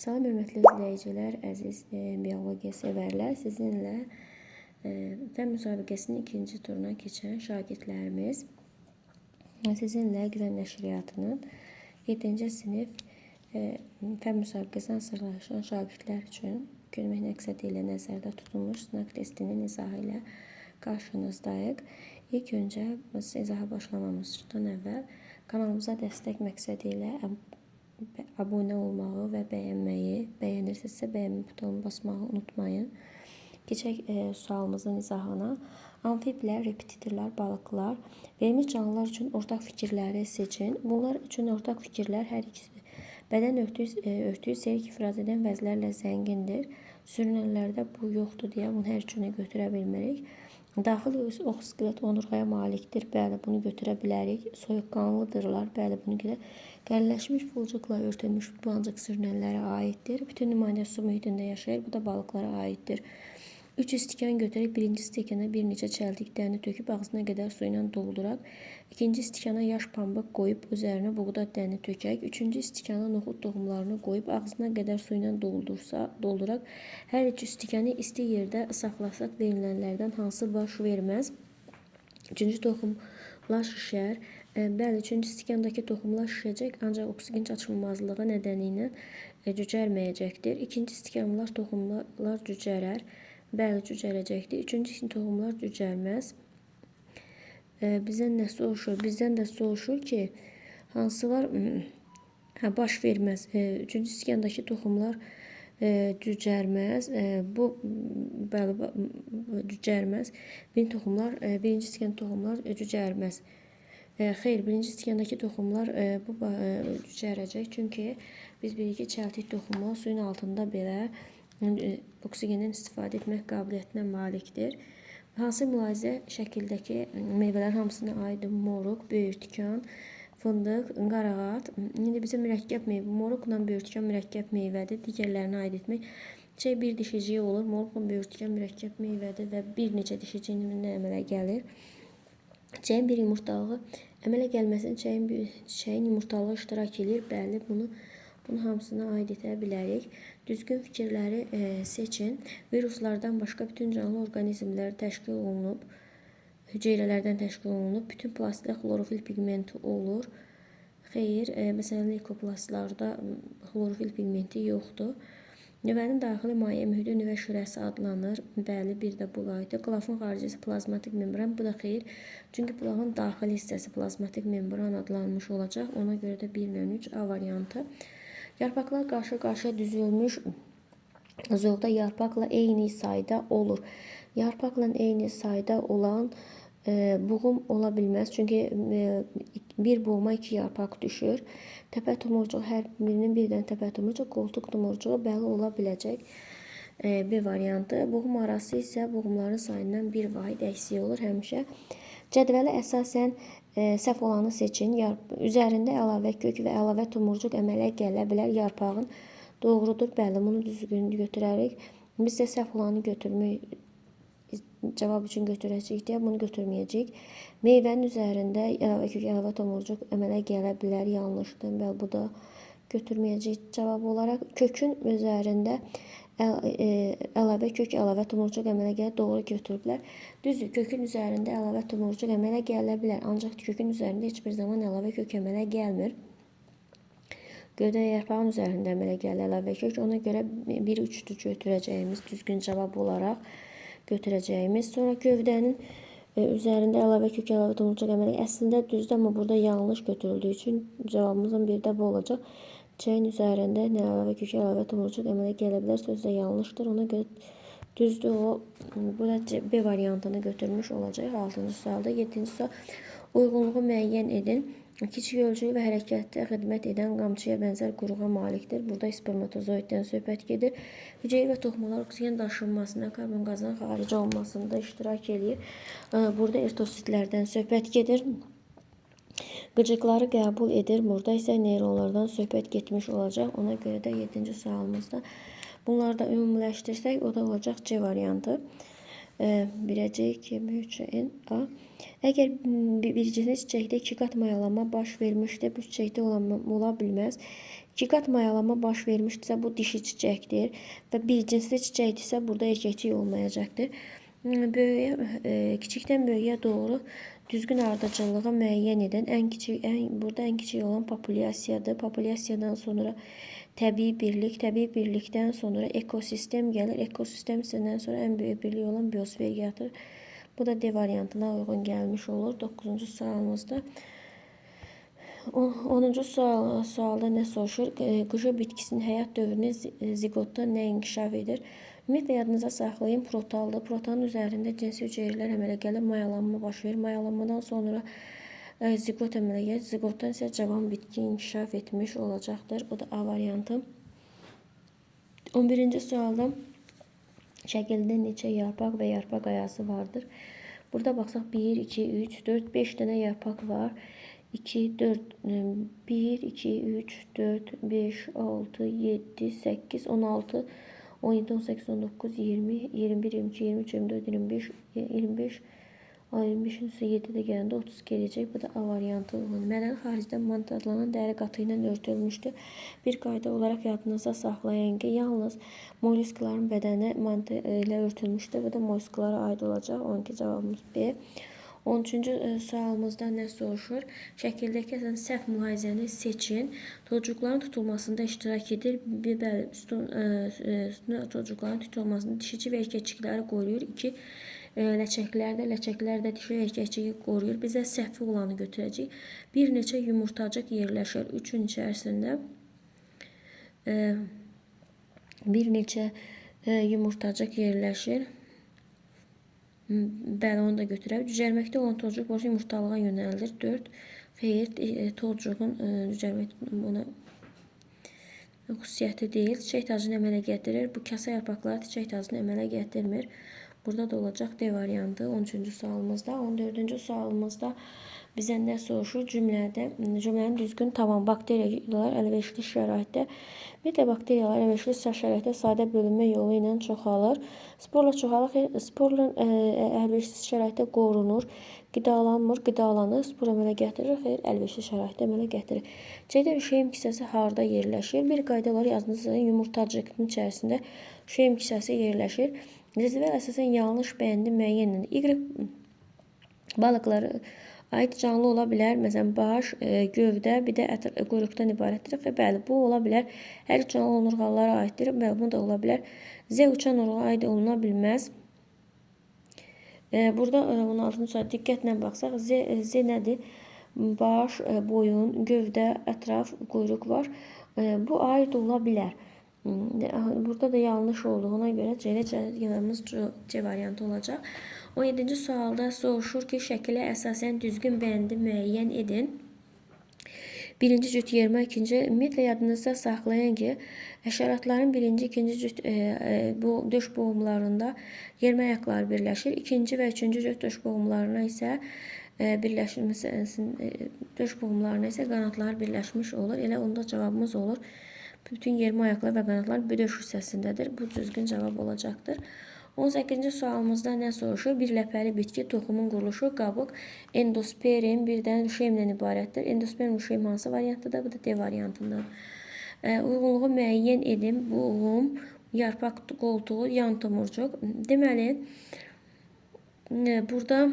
Salam hörmətli izləyicilər, əziz biologiya sevərlər. Sizinlə fən müsabiqəsinin ikinci turuna keçən şagirdlərimiz sizinlə Güvən Nəşriyyatının 7-ci sinif fən müsabiqəsinə hazırlaşan şagirdlər üçün kömək məqsədi ilə nəzərdə tutulmuş sınaq testinin izahı ilə qarşınızdayıq. İlk öncə izaha başlamamızdan əvvəl kanalımıza dəstək məqsədi ilə abunə olmağı və bəyənməyi, bəyənirsinizsə bəyənmə butonuna basmağı unutmayın. Keçək sualımızın izahına. Amfiblər, repetitorlar, balıqlar verilmiş canlılar üçün ortaq fikirləri seçin. Bunlar üçün ortaq fikirlər hər ikisi bədən örtüyü serik ifraz edən vəzlərlə zəngindir. Sürünənlərdə bu yoxdur deyə bunu hər üçünü götürə bilmirik. Daxili oksiskelet onurğaya malikdir. Bəli, bunu götürə bilərik. Soyuqqanlıdırlar. Bəli, bunu görə qəliləşmiş pulcuqla örtülmüş bu ancaq sürünənlərə aiddir. Bütün nümunə su mühitində yaşayır. Bu da balıqlara aiddir. 3 stəkan götürək. Birinci stəkana bir neçə çəltik dəni töküb ağzına qədər su ilə dolduraq. İkinci stəkana yaş pambıq qoyub üzərinə buğda dəni tökək. Üçüncü stəkana noxud toxumlarını qoyub ağzına qədər su ilə dolduraq. Hər iki stəkanı isti yerdə saxlasaq verilənlərdən hansı baş verməz? Üçüncü toxumlar şişər. Bəli, üçüncü stəkandakı toxumlar şişəcək, ancaq oksigen çatışmazlığı nədənilə cücərməyəcəkdir. İkinci stəkanlar toxumlar cücərər. Bəli, cücərəcəkdir. Üçüncü toxumlar cücərməz. Bizdən də soruşur ki, hansılar baş verməz. Üçüncü stəkandakı toxumlar cücərməz. Bu bəli cücərməz. Birinci stəkan toxumlar cücərməz. Xeyr, birinci stəkandakı toxumlar cücərəcək. Çünki biz bilirik ki, çəltik toxumlar suyun altında belə oksigendən istifadə etmək qabiliyyətinə malikdir. Hansı mülahizə şəkildəki meyvələrin hamısına aid moruq, böyürtükan, fındıq, qarağat. İndi bizə mürəkkəb meyvə, moruqla böyürtükan mürəkkəb meyvədir. Digərlərinə aid etmək. Bir dişiciyi olur, moruqla böyürtükan mürəkkəb meyvədir və bir neçə dişici əmələ gəlir. Çiçəyin bir yumurtalığı əmələ gəlməsin, çiçəyin yumurtalığı iştirak edir. Bəli, bunu hamısına aid edə bilərik. Düzgün fikirləri seçin. Viruslardan başqa bütün canlı orqanizmlər təşkil olunub, hüceyrələrdən təşkil olunub. Bütün plastda xlorofil pigmenti olur. Xeyr, məsələn, leykoplastlarda xlorofil pigmenti yoxdur. Nüvənin daxili maye mühiti nüvə şürəsi adlanır. Bəli, bir də bu aiddir. Qılafın xaricisi plazmatik membran. Bu da xeyr. Çünki qılafın daxili hissəsi plazmatik membran adlanmış olacaq. Ona görə də 1-3 A variantı. Yarpaqlar qarşı-qarşıya düzülmüş zoğda yarpaqla eyni sayda olur. Yarpaqla eyni sayda olan buğum ola bilməz. Çünki bir buğuma 2 yarpaq düşür. Təpə tumurcuğu, hər birinin birdən təpə tumurcuğu, qoltuq tumurcuğu bəli ola biləcək. B variantı. Buğum arası isə buğumların sayından 1 vahid əksik olur həmişə. Cədvələ əsasən səhv olanı seçin. Üzərində əlavə kök və əlavə tumurcuq əmələ gələ bilər. Yarpağın doğrudur. Bəli, bunu düzgün götürərik. Biz də səhv olanı götürmək cavab üçün götürəcəyik deyə bunu götürməyəcəyik. Meyvənin üzərində əlavə kök, əlavə tomurcuq əmələ gələ bilər. Yanlışdır. Bəli, bu da götürməyəcəyik cavab olaraq. Kökün üzərində əlavə kök, əlavə tomurcuq əmələ gələ doğru götürüblər. Düzdür, kökün üzərində əlavə tomurcuq əmələ gələ bilər. Ancaq kökün üzərində heç bir zaman əlavə kök əmələ gəlmir. Gövdə yarpağın üzərində əmələ gəlir əlavə kök. Ona görə 1-3-dür götürəcəyimiz düzgün cavab olaraq götürəcəyimiz. Sonra gövdənin üzərində əlavə kök, əlavə tomurcuq əmələ əslində düzdür, amma burada yanlış götürüldüyü üçün cavabımızın bir də bu olacaq. Çiçəyin üzərində nə əlavə kök, əlavə tomurcuq əmələ gələ bilər. Söz də yanlışdır. Ona görə düzdür o. Bu da B variantını götürmüş olacaq 6-cı sualda. 7-ci sual. Uyğunluğu müəyyən edin. Kiçik ölçülü və hərəkətdə xidmət edən qamçıya bənzər quruğa malikdir. Burada spermatozoiddən söhbət gedir. Hüceyr və toxumalar oksigen daşınmasına, karbon qazının xarici olmasında iştirak edir. Burada ertositlərdən söhbət gedir. Qıcıqları qəbul edir. Burada isə neyronlardan söhbət getmiş olacaq. Ona görə də 7-ci sualımızda bunları da ümumiləşdirsək, o da olacaq C variantı. 1-ə C, 2-ə 3-ə N, A. Əgər birinci çiçəkdə 2 qat mayalama baş vermişdir, bu çiçəkdə ola bilməz. 2 qat mayalama baş vermişdirsə bu dişi çiçəkdir və bir cinsli çiçəkdirsə burada erkəkçik olmayacaqdır. Kiçikdən böyüyə doğru düzgün ardıcıllığı müəyyən edən burada ən kiçik olan populyasiyadır. Populyasiyadan sonra təbii birlik, təbii birlikdən sonra ekosistem gəlir. Ekosistemdən sonra ən böyük birlik olan biosfer gəlir. Bu da D variantına uyğun gəlmiş olur 9-cu sualımızda. 10-cu sualda nə soruşur? Qışı bitkisinin həyat dövrünü ziqotda nə inkişaf edir? Ümumiyyətlə yadınıza saxlayın, protaldır. Protanın üzərində cinsi hüceyrələr əmələ gəlir, mayalanma baş verir. Mayalanmadan sonra ziqot əmələ gəlir. Ziqotdan isə cavan bitki inkişaf etmiş olacaqdır. Bu da A variantı. 11-ci sualda şəkildə neçə yarpaq və yarpaq ayası vardır? Burada baxsaq 1, 2, 3, 4, 5 dənə yarpaq var. 2, 4, 1, 2, 3, 4, 5, 6, 7, 8, 16, 17, 18, 19, 20, 21, 22, 23, 24, 25, 25, 25'in üstü 7 də gələndə 30 gələcək. Bu da A variantı. Mədəni xaricdən mant adlanan dəri qatı ilə örtülmüşdür. Bir qayda olaraq yadınıza saxlayın ki, yalnız molluskların bədəni mant ilə örtülmüşdür. Bu da mollusklara aid olacaq. 12 cavabımız B. 13-cü sualımızda nə soruşur? Şəkildəki səhv mülayizəni seçin. Çocukların tutulmasında iştirak edir. Bəli, üstün çocukların tutulmasında dişici və erkəkçikləri qoruyur. 2. Ləçəklərdə dişi və erkəkçiyi qoruyur. Bizə səhvi olanı götürəcək. Bir neçə yumurtacıq yerləşir. 3-ün içərisində bir neçə yumurtacıq yerləşir. Bəli, onu da götürək. Cücərməkdə olan torcuq borusu yumurtalığa yönəldir. 4. Xeyr, torcuğun cücərməkdə ona xüsusiyyəti deyil. Çiçək tacını əmələ gətirir. Bu kasa yarpaqları çiçək tacını əmələ gətirmir. Burada da olacaq D variantı 13-cü sualımızda. 14-cü sualımızda bizə nə soruşur? Cümlənin düzgün tavan bakteriyalar əlverişli şəraitdə ümumiyyətlə bakteriyalar əlverişli şəraitdə sadə bölünmə yolu ilə çoxalır. Sporla çoxalır. Sporla əlverişli şəraitdə qorunur. Qidalanmır, qidalanır. Spor əmələ gətirir. Xeyr, əlverişli şəraitdə əmələ gətirir. Çiçəkdə üşüyüm kisəsi harda yerləşir? Bir qayda olaraq yazınızda yumurtacığın içərisində üşüyüm kisəsi yerləşir. Cəzvəl əsasən yanlış bəndi müəyyən edir. Y balıqları aid canlı ola bilər. Məsələn, baş, gövdə, bir də quyruqdan ibarətdir. Bəli, bu ola bilər. Hər canlı onurğalara aiddir. Bəli, bu da ola bilər. Z uçan onurğa aid oluna bilməz. Burada 16-cı sual diqqətlə baxsaq, Z nədir? Baş, boyun, gövdə, ətraf, quyruq var. Bu aid ola bilər. Burada da yanlış olduğuna görə cevabımız C variantı olacaq. 17-ci sualda soruşur ki, şəkilə əsasən düzgün bəndi müəyyən edin. Birinci cüt yermə, ikinci. Ümumiyyətlə yadınızda saxlayın ki, həşəratların birinci, ikinci cüt bu döş boğumlarında yermə ayaqları birləşir. İkinci və üçüncü cüt döş boğumlarına isə döş boğumlarına isə qanatlar birləşmiş olur. Elə onda cavabımız olur. Bütün yermə ayaqlar və qanatlar döş hissəsindədir. Bu düzgün cavab olacaqdır. 18-ci sualımızda nə soruşur? Bir ləpəli bitki, toxumun quruluşu, qabıq, endosperm, birdən rüşeymdən ibarətdir. Endosperm rüşeym hansı variantdadır? Bu da D variantındadır. Uyğunluğu müəyyən edin. Buğum, yarpaq qoltuğu, yan tomurcuq. Deməli, burada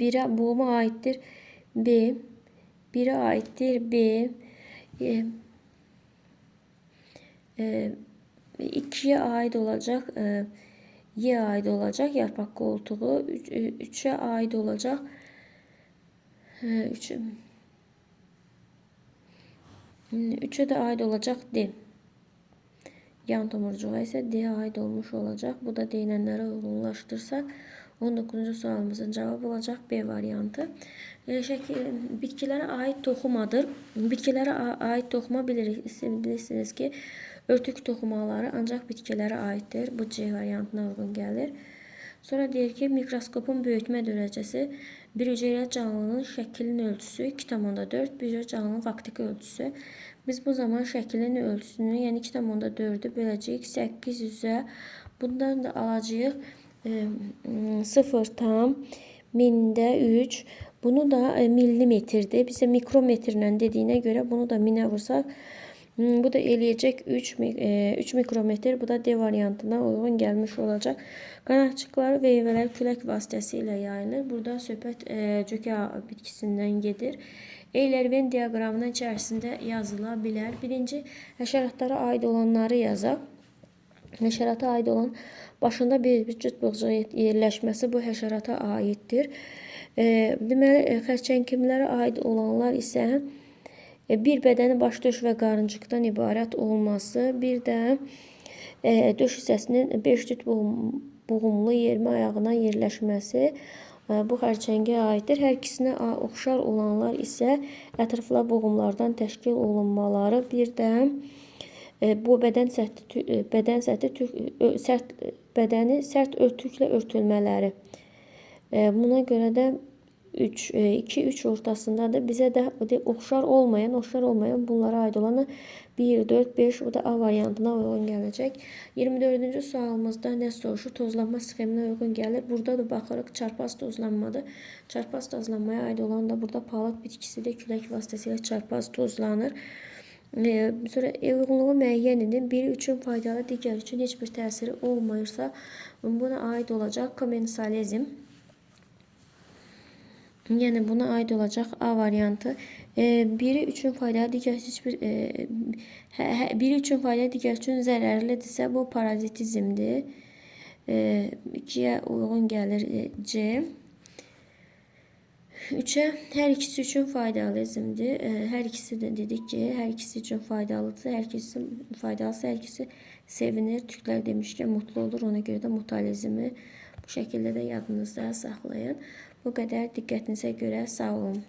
birə buğuma aiddir B, birə aiddir B, 2'ye ait olacak, Y ait olacak yarpak koltuğu, 3'e ait olacak, 3'e de ait olacak D. Yan tomurcuğa ise D'ye ait olmuş olacak. Bu da deyilənləri uyğunlaşdırsak 19-cu sualımızın cevabı olacaq B variantı. Bitkilərə aid toxumadır. Bitkilərə aid toxuma bilirsiniz ki, örtük toxumaları ancaq bitkilərə aiddir. Bu C variantına uyğun gəlir. Sonra deyir ki, mikroskopun böyütmə dərəcəsi bir hüceyrə canlının şəklinin ölçüsü 2,4, bir hüceyrə canlının faktiki ölçüsü. Biz bu zaman şəklinin ölçüsünü, yəni 2,4'ü böləcəyik 800'ə. Bundan da alacağıq 0,3. Bunu da millimetrdir. Bizə mikrometrlə dediyinə görə bunu da minə vursaq, bu da eləyəcək 3 mikrometr. Bu da D variantına uyğun gəlmiş olacaq. Qanadçıqları və meyvələr külək vasitəsilə yayılır. Burada söhbət cökə bitkisindən gedir. Eyler-Venn diaqramının içərisində yazıla bilər. Birinci, həşəratlara aid olanları yazaq. Həşərata aid olan başında bir cüt bığcığı yerləşməsi bu həşərata aiddir. Deməli, xərçəngimlərə aid olanlar isə bir bədəni baş, döş və qarıncıqdan ibarət olması, bir də döş hissəsinin 5 cüt buğumlu yermə ayağına yerləşməsi bu xərçəngə aiddir. Hər ikisinə oxşar olanlar isə ətraflı buğumlardan təşkil olunmaları, bir də bu bədəni sərt örtüklə örtülmələri. Buna görə də 2-3 ortasındadır. Bizə də oxşar olmayan bunlara aid olanı 1, 4, 5, o da A variantına uyğun gələcək. 24-cü sualımızda nə soruşur? Tozlanma sxeminə uyğun gəlir. Burada da baxırıq, çarpaz tozlanmadır. Çarpaz tozlanmaya aid olan da burada palıd bitkisidir. Külək vasitəsilə çarpaz tozlanır. Sonra uyğunluğu müəyyən edin. Biri üçün faydalı, digər üçün heç bir təsiri olmayırsa, buna aid olacaq komensalizm. Yəni buna aid olacaq A variantı. Biri üçün faydalı, digər biri üçün faydalı, digər üçün zərərlidirsə bu parazitizmdir. 2-yə uyğun gəlir C. 3'e hər ikisi üçün faydalızmdır. Hər ikisi də dedik ki, hər ikisi üçün faydalıdır. Hər ikisi faydalısı, hər ikisi sevinir. Türklər demişkən mutlu olur. Ona görə də mutalizmi bu şəkildə də yadınızda saxlayın. Bu qədər, diqqətinizə görə sağ olun.